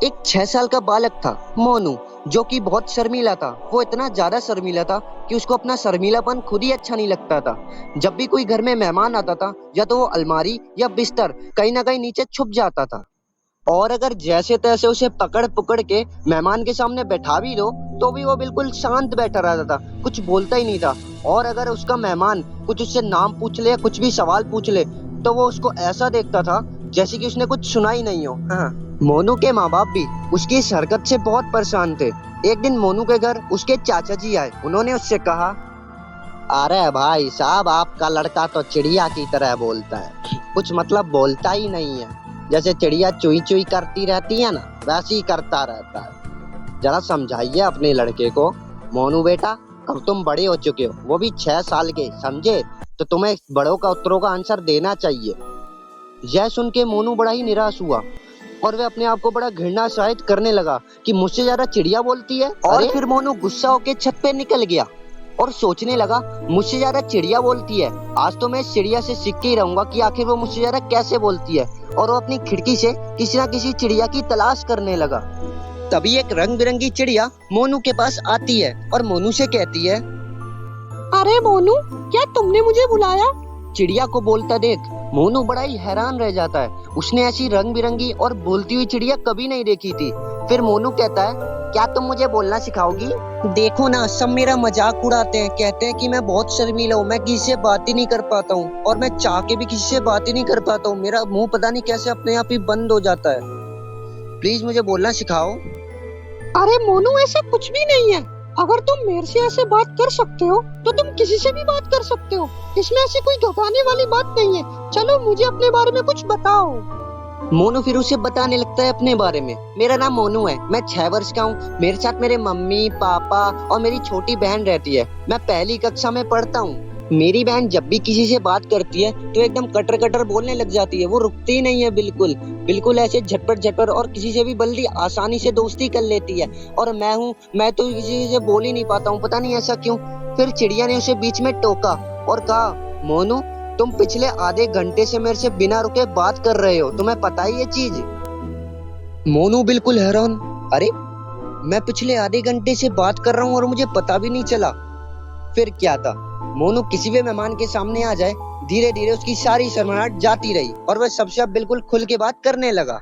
एक 6 साल का बालक था, मोनू, जो कि बहुत शर्मीला था। वो इतना ज्यादा शर्मीला था कि उसको अपना शर्मीलापन खुद ही अच्छा नहीं लगता था। जब भी कोई घर में मेहमान आता था, या तो वो अलमारी या बिस्तर कहीं ना कहीं नीचे छुप जाता था। और अगर जैसे तैसे उसे पकड़ पकड़ के मेहमान के सामने बैठा भी दो, तो भी वो बिल्कुल शांत बैठा रहता था, कुछ बोलता ही नहीं था। और अगर उसका मेहमान कुछ उससे नाम पूछ ले या कुछ भी सवाल पूछ ले, तो वो उसको ऐसा देखता था जैसे कि उसने कुछ सुना ही नहीं हो। हाँ। मोनू के माँ बाप भी उसकी इस हरकत से बहुत परेशान थे। एक दिन मोनू के घर उसके चाचा जी आए। उन्होंने उससे कहा, अरे भाई साहब, आपका लड़का तो चिड़िया की तरह बोलता है, कुछ मतलब बोलता ही नहीं है। जैसे चिड़िया चुई चुई करती रहती है ना, वैसे ही करता रहता है। जरा समझाइए अपने लड़के को। मोनू बेटा, अब तुम बड़े हो चुके हो, वो भी 6 साल के, समझे? तो तुम्हें बड़ों का उत्तरों का आंसर देना चाहिए। यह सुन के मोनू बड़ा ही निराश हुआ और वह अपने आप को बड़ा घृणा शायद करने लगा कि मुझसे ज्यादा चिड़िया बोलती है। और फिर मोनू गुस्सा होके छत पे निकल गया और सोचने लगा, मुझसे ज्यादा चिड़िया बोलती है, आज तो मैं इस चिड़िया से सीख के ही रहूंगा कि आखिर वो मुझसे ज्यादा कैसे बोलती है। और वो अपनी खिड़की से किसी ना किसी चिड़िया की तलाश करने लगा। तभी एक रंग बिरंगी चिड़िया मोनू के पास आती है और मोनू से कहती है, अरे मोनू, क्या तुमने मुझे बुलाया? चिड़िया को बोलता देख मोनू बड़ा ही हैरान रह जाता है। उसने ऐसी रंग बिरंगी और बोलती हुई चिड़िया कभी नहीं देखी थी। फिर मोनू कहता है, क्या तुम मुझे बोलना सिखाओगी? देखो ना, सब मेरा मजाक उड़ाते हैं, कहते हैं कि मैं बहुत शर्मीला हूँ, मैं किसी से बात ही नहीं कर पाता हूँ, और मैं चाह के भी किसी से बात ही नहीं कर पाता हूँ। मेरा मुंह पता नहीं कैसे अपने आप ही बंद हो जाता है। प्लीज मुझे बोलना सिखाओ। अरे मोनू, ऐसा कुछ भी नहीं है। अगर तुम मेरे से ऐसे बात कर सकते हो तो तुम किसी से भी बात कर सकते हो। इसमें ऐसी कोई घबराने वाली बात नहीं है। चलो मुझे अपने बारे में कुछ बताओ। मोनू फिर उसे बताने लगता है अपने बारे में। मेरा नाम मोनू है, मैं 6 वर्ष का हूँ। मेरे साथ मेरे मम्मी पापा और मेरी छोटी बहन रहती है। मैं पहली कक्षा में पढ़ता हूँ। मेरी बहन जब भी किसी से बात करती है तो एकदम कटर कटर बोलने लग जाती है। वो रुकती ही नहीं है, बिल्कुल बिल्कुल ऐसे झटपट झटपट, और किसी से भी बल्कि आसानी से दोस्ती कर लेती है। और मैं तो किसी से बोल ही नहीं पाता हूँ, पता नहीं ऐसा क्यों। फिर चिड़िया ने उसे बीच में टोका और कहा, मोनू, तुम पिछले आधे घंटे से मेरे से बिना रुके बात कर रहे हो, तुम्हें पता है ये चीज? मोनू बिल्कुल हैरान, अरे मैं पिछले आधे घंटे से बात कर रहा हूँ और मुझे पता भी नहीं चला। फिर क्या था, मोनू किसी भी मेहमान के सामने आ जाए, धीरे धीरे उसकी सारी शर्मनाहट जाती रही और वह सबसे अब बिल्कुल खुल के बात करने लगा।